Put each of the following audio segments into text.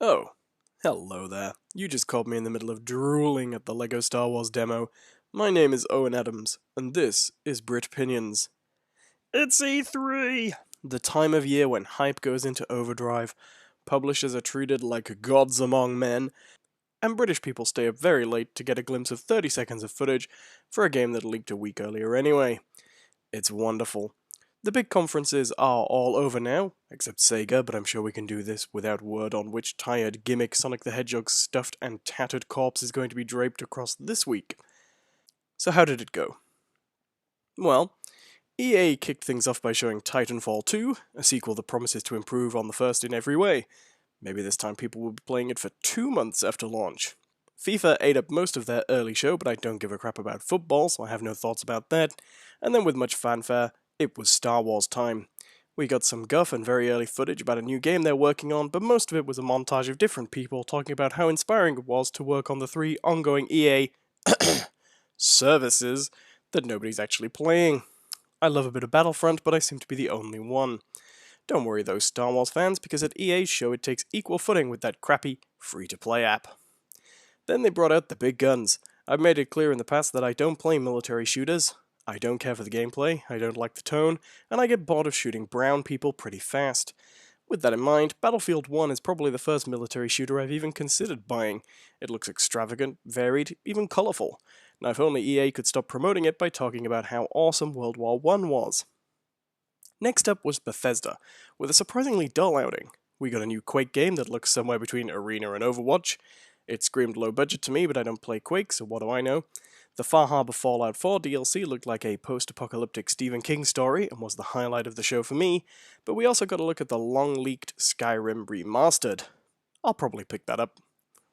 Oh, hello there. You just caught me in the middle of drooling at the LEGO Star Wars demo. My name is Owen Adams, and this is Britpinions. It's E3! The time of year when hype goes into overdrive, publishers are treated like gods among men, and British people stay up very late to get a glimpse of 30 seconds of footage for a game that leaked a week earlier anyway. It's wonderful. The big conferences are all over now, except Sega, but I'm sure we can do this without word on which tired gimmick Sonic the Hedgehog's stuffed and tattered corpse is going to be draped across this week. So how did it go? Well, EA kicked things off by showing Titanfall 2, a sequel that promises to improve on the first in every way. Maybe this time people will be playing it for 2 months after launch. FIFA ate up most of their early show, but I don't give a crap about football, so I have no thoughts about that. And then with much fanfare, it was Star Wars time. We got some guff and very early footage about a new game they're working on, but most of it was a montage of different people talking about how inspiring it was to work on the 3 ongoing EA services that nobody's actually playing. I love a bit of Battlefront, but I seem to be the only one. Don't worry though, Star Wars fans, because at EA's show it takes equal footing with that crappy, free-to-play app. Then they brought out the big guns. I've made it clear in the past that I don't play military shooters. I don't care for the gameplay, I don't like the tone, and I get bored of shooting brown people pretty fast. With that in mind, Battlefield 1 is probably the first military shooter I've even considered buying. It looks extravagant, varied, even colourful. Now if only EA could stop promoting it by talking about how awesome World War I was. Next up was Bethesda, with a surprisingly dull outing. We got a new Quake game that looks somewhere between Arena and Overwatch. It screamed low budget to me, but I don't play Quake, so what do I know? The Far Harbor Fallout 4 DLC looked like a post-apocalyptic Stephen King story and was the highlight of the show for me, but we also got a look at the long-leaked Skyrim Remastered. I'll probably pick that up.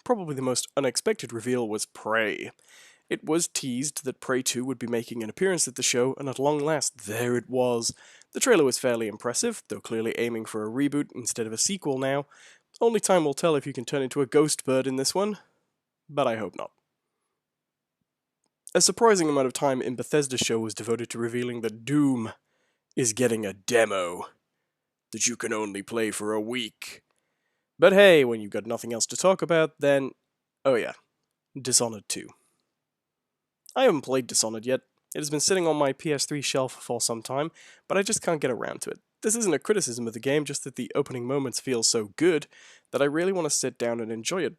Probably the most unexpected reveal was Prey. It was teased that Prey 2 would be making an appearance at the show, and at long last, there it was. The trailer was fairly impressive, though clearly aiming for a reboot instead of a sequel now. Only time will tell if you can turn into a ghost bird in this one, but I hope not. A surprising amount of time in Bethesda's show was devoted to revealing that Doom is getting a demo that you can only play for a week. But hey, when you've got nothing else to talk about, then... oh yeah, Dishonored 2. I haven't played Dishonored yet. It has been sitting on my PS3 shelf for some time, but I just can't get around to it. This isn't a criticism of the game, just that the opening moments feel so good that I really want to sit down and enjoy it.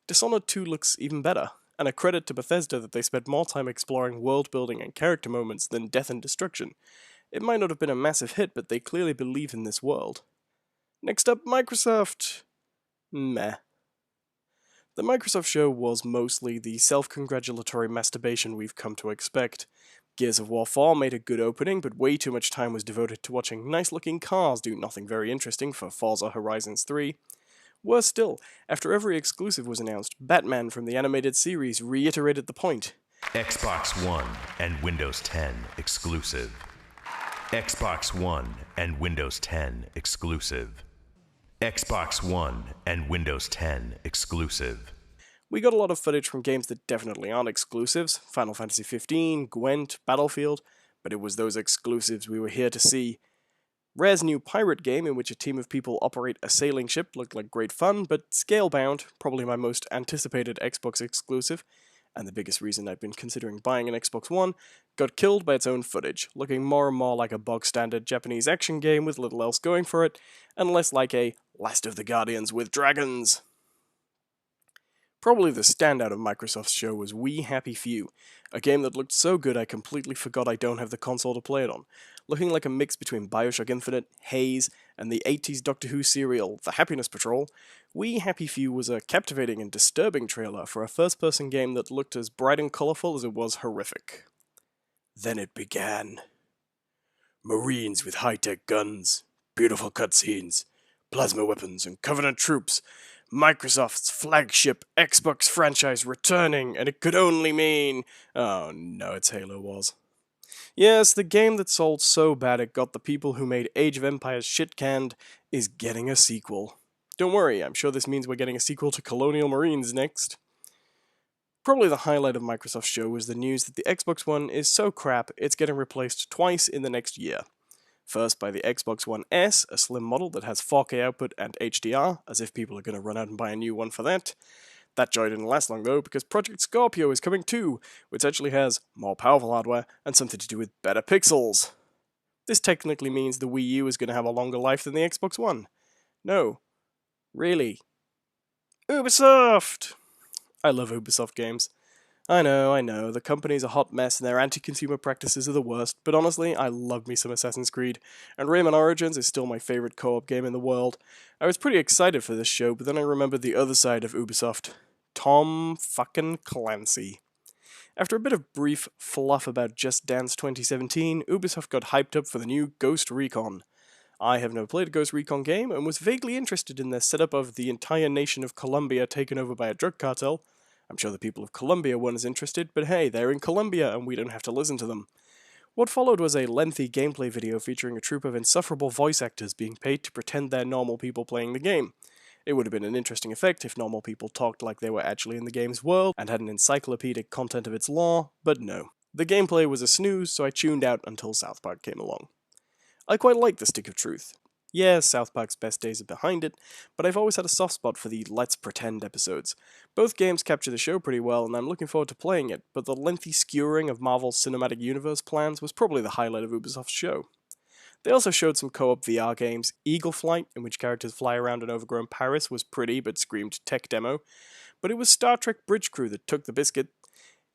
Dishonored 2 looks even better, and a credit to Bethesda that they spent more time exploring world building and character moments than death and destruction. It might not have been a massive hit, but they clearly believe in this world. Next up, Microsoft. Meh. The Microsoft show was mostly the self-congratulatory masturbation we've come to expect. Gears of War 4 made a good opening, but way too much time was devoted to watching nice-looking cars do nothing very interesting for Forza Horizons 3. Worse still, after every exclusive was announced, Batman from the animated series reiterated the point. Xbox One and Windows 10 exclusive. Xbox One and Windows 10 exclusive. Xbox One and Windows 10 exclusive. We got a lot of footage from games that definitely aren't exclusives, Final Fantasy XV, Gwent, Battlefield, but it was those exclusives we were here to see. Rare's new pirate game in which a team of people operate a sailing ship looked like great fun, but scale-bound, probably my most anticipated Xbox exclusive, and the biggest reason I've been considering buying an Xbox One, got killed by its own footage, looking more and more like a bog-standard Japanese action game with little else going for it, and less like a Last of the Guardians with dragons. Probably the standout of Microsoft's show was We Happy Few, a game that looked so good I completely forgot I don't have the console to play it on. Looking like a mix between Bioshock Infinite, Haze, and the 80s Doctor Who serial, The Happiness Patrol, We Happy Few was a captivating and disturbing trailer for a first-person game that looked as bright and colourful as it was horrific. Then it began. Marines with high-tech guns, beautiful cutscenes, plasma weapons, and Covenant troops, Microsoft's flagship Xbox franchise returning, and it could only mean... oh no, it's Halo Wars. Yes, the game that sold so bad it got the people who made Age of Empires shit-canned is getting a sequel. Don't worry, I'm sure this means we're getting a sequel to Colonial Marines next. Probably the highlight of Microsoft's show was the news that the Xbox One is so crap it's getting replaced twice in the next year. First by the Xbox One S, a slim model that has 4K output and HDR, as if people are going to run out and buy a new one for that. That joy didn't last long though, because Project Scorpio is coming too, which actually has more powerful hardware and something to do with better pixels. This technically means the Wii U is going to have a longer life than the Xbox One. No. Really. Ubisoft! I love Ubisoft games. I know, the company's a hot mess and their anti-consumer practices are the worst, but honestly, I love me some Assassin's Creed, and Rayman Origins is still my favourite co-op game in the world. I was pretty excited for this show, but then I remembered the other side of Ubisoft. Tom fucking Clancy. After a bit of brief fluff about Just Dance 2017, Ubisoft got hyped up for the new Ghost Recon. I have never played a Ghost Recon game and was vaguely interested in their setup of the entire nation of Colombia taken over by a drug cartel. I'm sure the people of Colombia weren't as interested, but hey, they're in Colombia and we don't have to listen to them. What followed was a lengthy gameplay video featuring a troupe of insufferable voice actors being paid to pretend they're normal people playing the game. It would have been an interesting effect if normal people talked like they were actually in the game's world and had an encyclopedic content of its lore, but no. The gameplay was a snooze, so I tuned out until South Park came along. I quite like the Stick of Truth. Yeah, South Park's best days are behind it, but I've always had a soft spot for the Let's Pretend episodes. Both games capture the show pretty well, and I'm looking forward to playing it, but the lengthy skewering of Marvel's Cinematic Universe plans was probably the highlight of Ubisoft's show. They also showed some co-op VR games. Eagle Flight, in which characters fly around an overgrown Paris, was pretty but screamed tech demo, but it was Star Trek Bridge Crew that took the biscuit.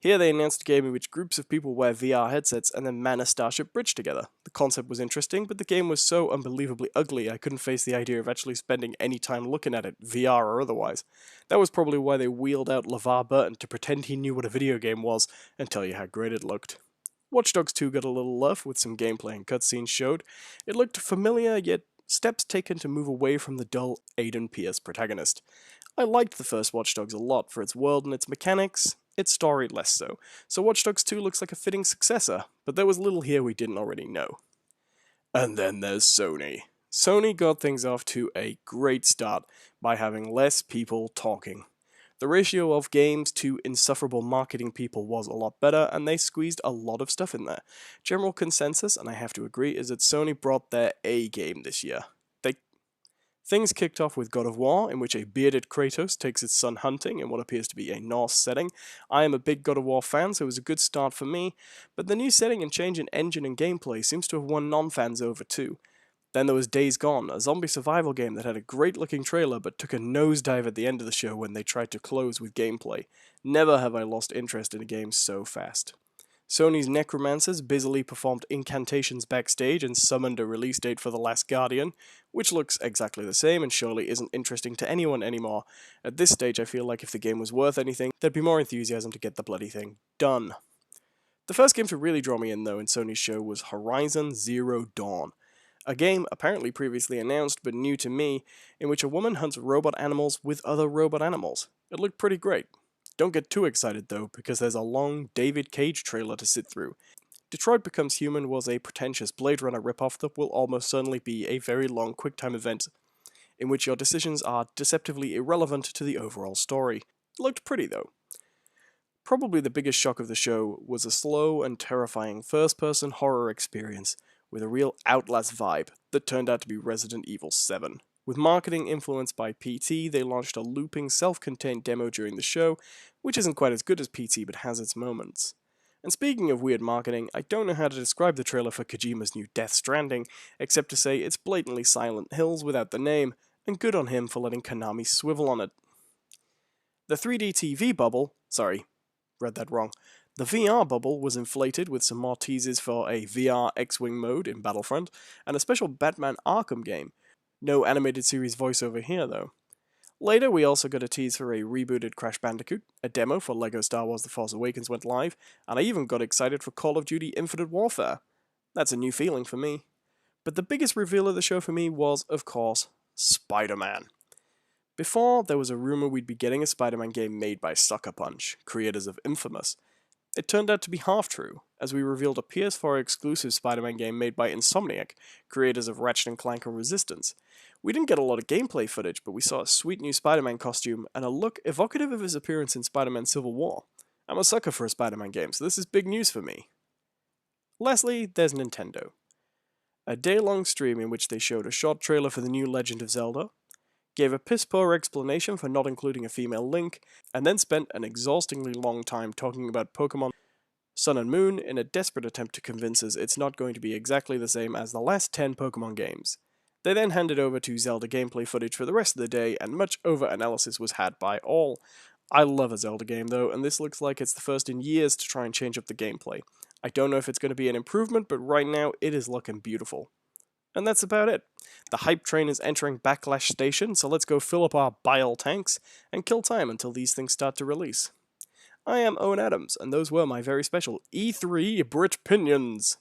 Here they announced a game in which groups of people wear VR headsets and then man a starship bridge together. The concept was interesting, but the game was so unbelievably ugly I couldn't face the idea of actually spending any time looking at it, VR or otherwise. That was probably why they wheeled out LeVar Burton to pretend he knew what a video game was and tell you how great it looked. Watch Dogs 2 got a little love with some gameplay and cutscenes showed. It looked familiar, yet steps taken to move away from the dull Aiden Pierce protagonist. I liked the first Watch Dogs a lot for its world and its mechanics, its story less so Watch Dogs 2 looks like a fitting successor, but there was little here we didn't already know. And then there's Sony. Sony got things off to a great start by having less people talking. The ratio of games to insufferable marketing people was a lot better, and they squeezed a lot of stuff in there. General consensus, and I have to agree, is that Sony brought their A game this year. Things kicked off with God of War, in which a bearded Kratos takes his son hunting in what appears to be a Norse setting. I am a big God of War fan, so it was a good start for me, but the new setting and change in engine and gameplay seems to have won non-fans over too. Then there was Days Gone, a zombie survival game that had a great-looking trailer but took a nosedive at the end of the show when they tried to close with gameplay. Never have I lost interest in a game so fast. Sony's necromancers busily performed incantations backstage and summoned a release date for The Last Guardian, which looks exactly the same and surely isn't interesting to anyone anymore. At this stage I feel like if the game was worth anything, there'd be more enthusiasm to get the bloody thing done. The first game to really draw me in though in Sony's show was Horizon Zero Dawn. A game apparently previously announced but new to me, in which a woman hunts robot animals with other robot animals. It looked pretty great. Don't get too excited though, because there's a long David Cage trailer to sit through. Detroit Becomes Human was a pretentious Blade Runner ripoff that will almost certainly be a very long QuickTime event, in which your decisions are deceptively irrelevant to the overall story. It looked pretty though. Probably the biggest shock of the show was a slow and terrifying first-person horror experience with a real Outlast vibe that turned out to be Resident Evil 7. With marketing influenced by PT, they launched a looping, self-contained demo during the show, which isn't quite as good as PT but has its moments. And speaking of weird marketing, I don't know how to describe the trailer for Kojima's new Death Stranding, except to say it's blatantly Silent Hills without the name, and good on him for letting Konami swivel on it. The 3D TV bubble, read that wrong. The VR bubble was inflated with some more teases for a VR X-Wing mode in Battlefront, and a special Batman Arkham game. No animated series voiceover here though. Later we also got a tease for a rebooted Crash Bandicoot, a demo for LEGO Star Wars The Force Awakens went live, and I even got excited for Call of Duty Infinite Warfare. That's a new feeling for me. But the biggest reveal of the show for me was, of course, Spider-Man. Before, there was a rumor we'd be getting a Spider-Man game made by Sucker Punch, creators of Infamous. It turned out to be half true, as we revealed a PS4 exclusive Spider-Man game made by Insomniac, creators of Ratchet & Clank and Resistance. We didn't get a lot of gameplay footage, but we saw a sweet new Spider-Man costume and a look evocative of his appearance in Spider-Man Civil War. I'm a sucker for a Spider-Man game, so this is big news for me. Lastly, there's Nintendo. A day-long stream in which they showed a short trailer for the new Legend of Zelda, gave a piss-poor explanation for not including a female Link, and then spent an exhaustingly long time talking about Pokemon Sun and Moon in a desperate attempt to convince us it's not going to be exactly the same as the last 10 Pokemon games. They then handed over to Zelda gameplay footage for the rest of the day, and much over-analysis was had by all. I love a Zelda game though, and this looks like it's the first in years to try and change up the gameplay. I don't know if it's going to be an improvement, but right now it is looking beautiful. And that's about it. The hype train is entering Backlash Station, so let's go fill up our bile tanks and kill time until these things start to release. I am Owen Adams, and those were my very special E3 Britpinions.